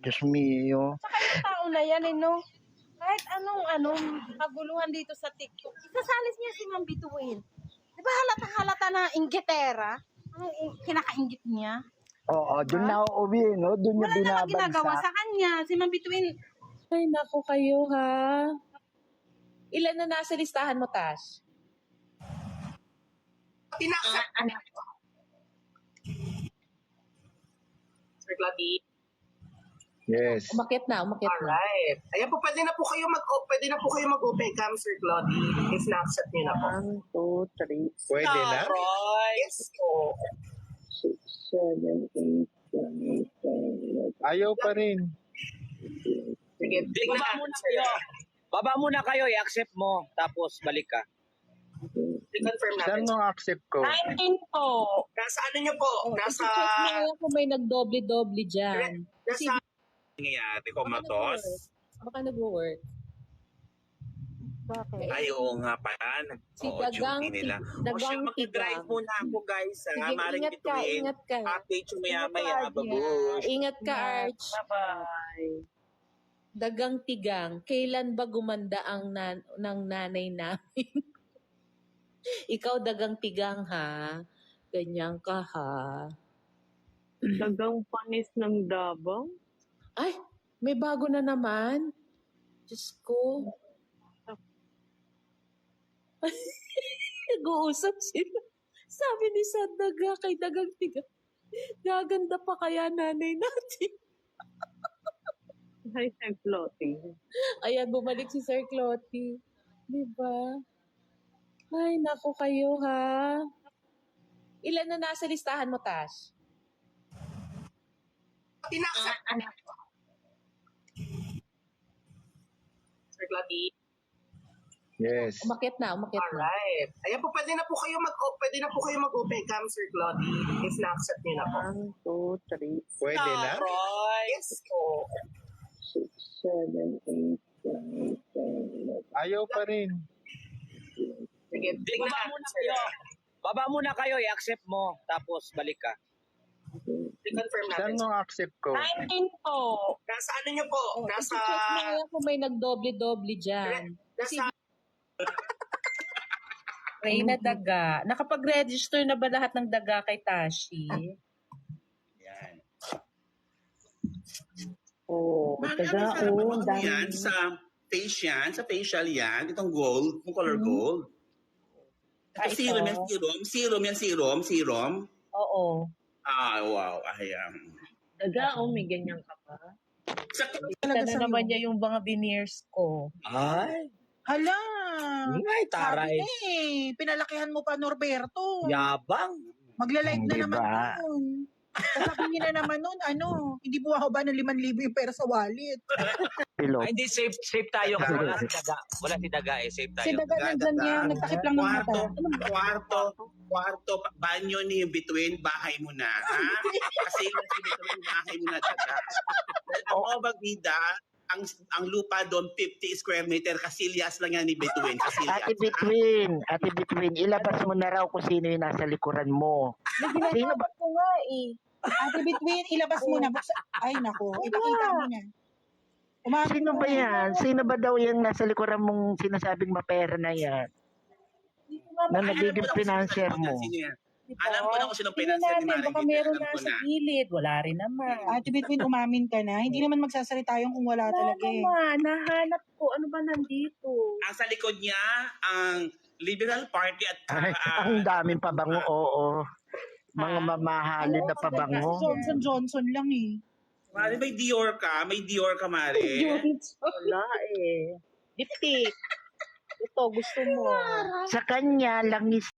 Diyos mio. Saka yung tao na yan, no? Kahit anong kaguluhan dito sa TikTok, isasalis niya si Ma'am Bituin. Di ba halata na inggitera? Ang kinakainggit niya. Oo, doon na uuwi, no? Doon niya Wala naman ginagawa binabagsak. sa kanya. Si Ma'am Bituin, Ay, naku kayo ha. Ilan na nasa listahan mo, Tash? Sir Claudie. Yes. Umakit na. Alright. Ayan po, pwede na po kayo mag-open cam, Sir Claudie. If na-accept niyo na po. 1, 2, 3, Pwede na? Yes po. 6, 7, 8, 9, 10, 11. Ayaw pa rin. Sige, tignan Baba natin, muna sir. kayo. Baba muna kayo, i-accept mo, tapos balik ka. I-confirm Saan natin. mo accept ko? 19 po. Nasa ano niyo po? Nasa... Check mo nga kung may nagdoble-doble dyan. Nasa... Nangyayari, Baka comatose. Baka nag-work. Bakit? Ay, oo nga pala. Si Oo, Dagang duty nila. O siya, Dagang mag-drive Tigang. muna ako, guys. Sige, Maring ingat ka, bituin. ingat ka. Update yung maya-maya, babush. Ingat ka, Arch. Bye-bye. Dagang Tigang, kailan ba gumanda ang ng nanay namin? Ikaw, Dagang Tigang, ha? Ganyan ka, ha? Dagang panis ng Davao. Ay, may bago na naman. Diyos ko. Nag-uusap sila. Sabi ni Daga kay Dagang Tigang, gaganda pa kaya nanay natin? Hi, Sir Floating. Ayan, bumalik si Sir Clotty. Diba? Ay, naku kayo, ha? Ilan na nasa listahan mo, Tash? Ina-accept. Sir Claudie. Yes. Umakit na. Alright. Ayan po, pwede na po kayo mag-open cam, Sir Claudie. If na-accept niyo na po. 1, 2, 3, Pwede na? Yes po. 6, 7, 8, 9, 10, 11. Ayaw pa rin. Sige, tignan Baba natin, muna sir. kayo. Baba muna kayo, i-accept mo, tapos balik ka. I-confirm Saan natin. mo accept ko? 19 po. Nasa ano niyo po? Nasa... Check mo nga kung may nagdoble-doble dyan. Nasa... Reyna Daga. Nakapag-register na ba lahat ng daga kay Tashi? Yan. Oo. Daga, yan, sa facial yan, itong gold, yung color gold. Ito, serum. Oo. Ah, wow, ayan. Daga, may ganyan ka pa. Kita na naman niya yung mga veneers ko. Ay, Hala! ay, taray. Sabi na pinalakihan mo pa Norberto. Yabang. Magla-live na Di naman ba? nun. Sasabihin na naman nun, hindi buha ba ng 5,000 yung pera sa wallet? Pilot. Ay, hindi, safe tayo kasi wala si Daga. Wala si Daga safe tayo. Si Daga nandyan niya, nagtakip lang ng mata. Kwarto, banyo ni Bituin, bahay mo na, ha? Kasi yung si Bituin, bahay mo na, Daga. Ako, Bagida, ang lupa doon, 50 square meter, kasilyas lang yan ni Bituin. Ate Between, ilabas mo na raw kung sino yung nasa likuran mo. Sino ba? ko nga eh. Ate Between, ilabas mo na. Ay, nako, ipakita mo na. Umamin Sino mo ba na. yan? Sino ba daw yung nasa likuran mong sinasabing mapera na yan? Na nagiging financier mo. Alam ko na kung sino financier ni Marang Baka Gita. meron Alam ko nasa na. gilid. Wala rin naman. Ate Between, umamin ka na. Hindi naman magsasalita yung kung wala talaga eh. naman. Nahanap ko. Ano ba nandito? Ang sa likod niya, ang Liberal Party at Ay, ang daming pabango, oo. Mga mamahalin na pabango. Johnson lang eh. Mari, may Dior ka, Mari. Wala eh. Diptik. Ito, gusto mo. Sa kanya, langis